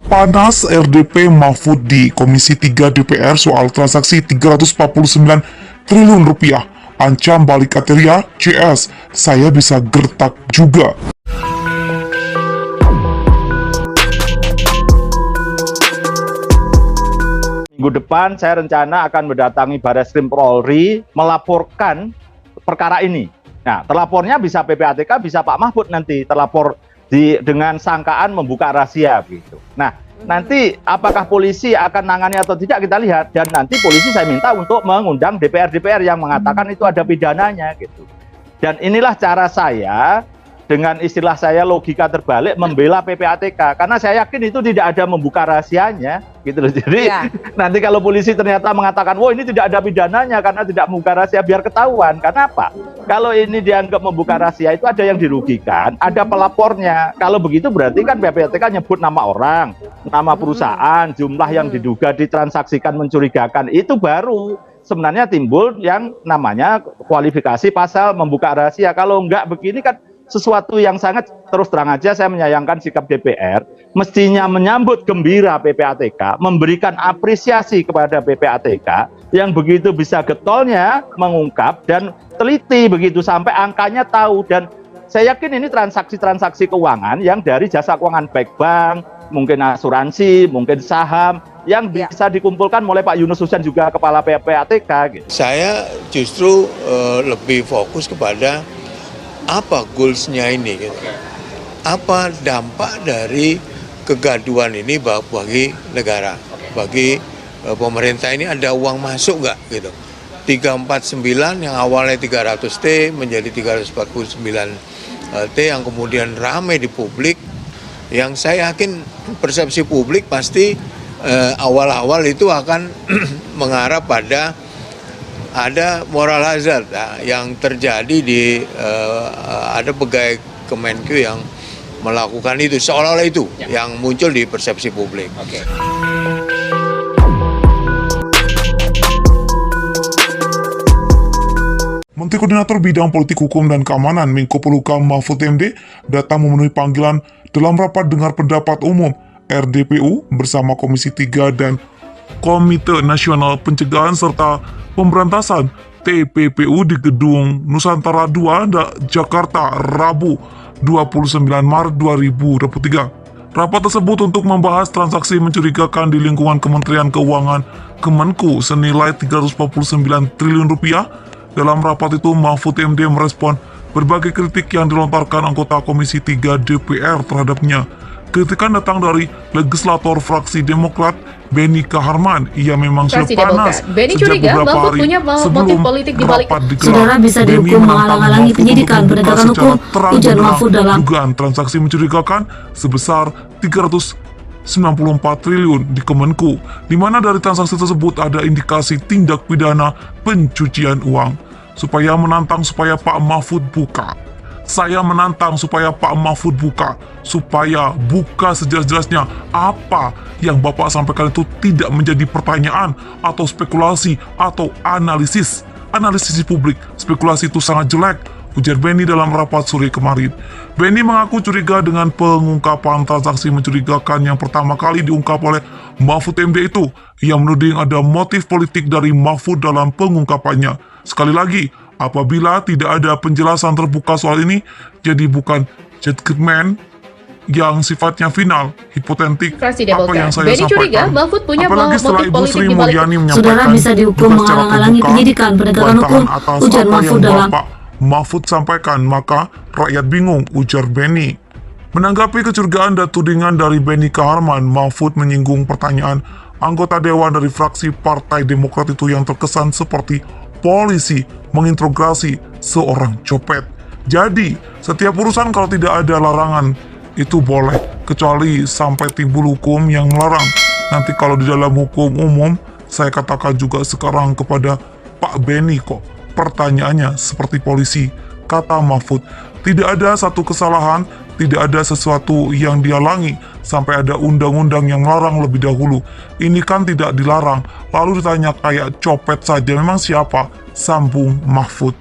Panas RDP Mahfud di Komisi 3 DPR soal transaksi 349 triliun rupiah. Ancam balik kriteria CS, saya bisa gertak juga. Minggu depan saya rencana akan mendatangi Barreskrim Polri melaporkan perkara ini. Nah, terlapornya bisa PPATK, bisa Pak Mahfud nanti terlapor dengan sangkaan membuka rahasia gitu. Nah, nanti apakah polisi akan nangani atau tidak kita lihat, dan nanti polisi saya minta untuk mengundang DPR yang mengatakan itu ada pidananya gitu. Dan inilah cara saya, dengan istilah saya logika terbalik, membela PPATK, karena saya yakin itu tidak ada membuka rahasianya gitu loh. Jadi nanti kalau polisi ternyata mengatakan wah ini tidak ada pidananya karena tidak membuka rahasia, biar ketahuan. Karena apa? Kalau ini dianggap membuka rahasia, itu ada yang dirugikan, ada pelapornya. Kalau begitu berarti kan PPATK nyebut nama orang, nama perusahaan, jumlah yang diduga ditransaksikan mencurigakan, itu baru sebenarnya timbul yang namanya kualifikasi pasal membuka rahasia. Kalau enggak begini kan sesuatu yang sangat, terus terang aja saya menyayangkan sikap DPR, mestinya menyambut gembira PPATK, memberikan apresiasi kepada PPATK yang begitu bisa getolnya mengungkap dan teliti begitu sampai angkanya tahu. Dan saya yakin ini transaksi-transaksi keuangan yang dari jasa keuangan baik bank, mungkin asuransi, mungkin saham, yang bisa dikumpulkan oleh Pak Yunus Husain juga kepala PPATK gitu. Saya justru lebih fokus kepada apa goals-nya ini gitu. Apa dampak dari kegaduhan ini bagi negara, bagi pemerintah ini, ada uang masuk nggak gitu. 349 yang awalnya 300T menjadi 349T yang kemudian ramai di publik, yang saya yakin persepsi publik pasti awal-awal itu akan mengarah pada ada moral hazard yang terjadi di ada pegawai Kemenkyu yang melakukan itu, seolah-olah itu yang muncul di persepsi publik. Menteri Koordinator Bidang Politik Hukum dan Keamanan Menko Polhukam Mahfud MD datang memenuhi panggilan dalam rapat dengar pendapat umum RDPU bersama Komisi 3 dan Komite Nasional Pencegahan serta Pemberantasan TPPU di Gedung Nusantara 2, Jakarta, Rabu 29 Maret 2023. Rapat tersebut untuk membahas transaksi mencurigakan di lingkungan Kementerian Keuangan Kemenku senilai 349 triliun rupiah. Dalam rapat itu, Mahfud MD merespon berbagai kritik yang dilontarkan anggota Komisi 3 DPR terhadapnya. Kritikan datang dari legislator fraksi Demokrat Benny Kaharman. Ia memang sudah panas sejak beberapa hari sebelum rapat digelar. Saudara bisa dihukum menghalang-halangi penyidikan penegakan hukum ujar Mahfud dalam dugaan transaksi mencurigakan sebesar 394 triliun di Kemenku, di mana dari transaksi tersebut ada indikasi tindak pidana pencucian uang. Supaya Pak Mahfud buka. Saya menantang supaya Pak Mahfud buka, supaya buka sejelas-jelasnya apa yang Bapak sampaikan itu tidak menjadi pertanyaan atau spekulasi atau analisis di publik. Spekulasi itu sangat jelek, ujar Benny dalam rapat sore kemarin. Benny mengaku curiga dengan pengungkapan transaksi mencurigakan yang pertama kali diungkap oleh Mahfud MD itu. Ia menuding ada motif politik dari Mahfud dalam pengungkapannya. Sekali lagi, apabila tidak ada penjelasan terbuka soal ini, jadi bukan judgment yang sifatnya final, hipotetik, apa yang saya sampaikan. Apalagi setelah Ibu Sri Mulyani menyampaikan saudara bisa dihukum menghalang-halangi penyidikan penegakan hukum ujar Mahfud dalam Mahfud sampaikan, maka rakyat bingung, ujar Benny. Menanggapi kecurigaan dan tudingan dari Benny Kaharman, Mahfud menyinggung pertanyaan anggota dewan dari fraksi Partai Demokrat itu yang terkesan seperti polisi menginterogasi seorang copet. Jadi, setiap urusan kalau tidak ada larangan, itu boleh, kecuali sampai timbul hukum yang melarang. Nanti kalau di dalam hukum umum, saya katakan juga sekarang kepada Pak Benny kok, pertanyaannya seperti polisi, kata Mahfud. Tidak ada satu kesalahan, tidak ada sesuatu yang dihalangi, sampai ada undang-undang yang melarang lebih dahulu. Ini kan tidak dilarang, lalu ditanya kayak copet saja, memang siapa? Sambung Mahfud.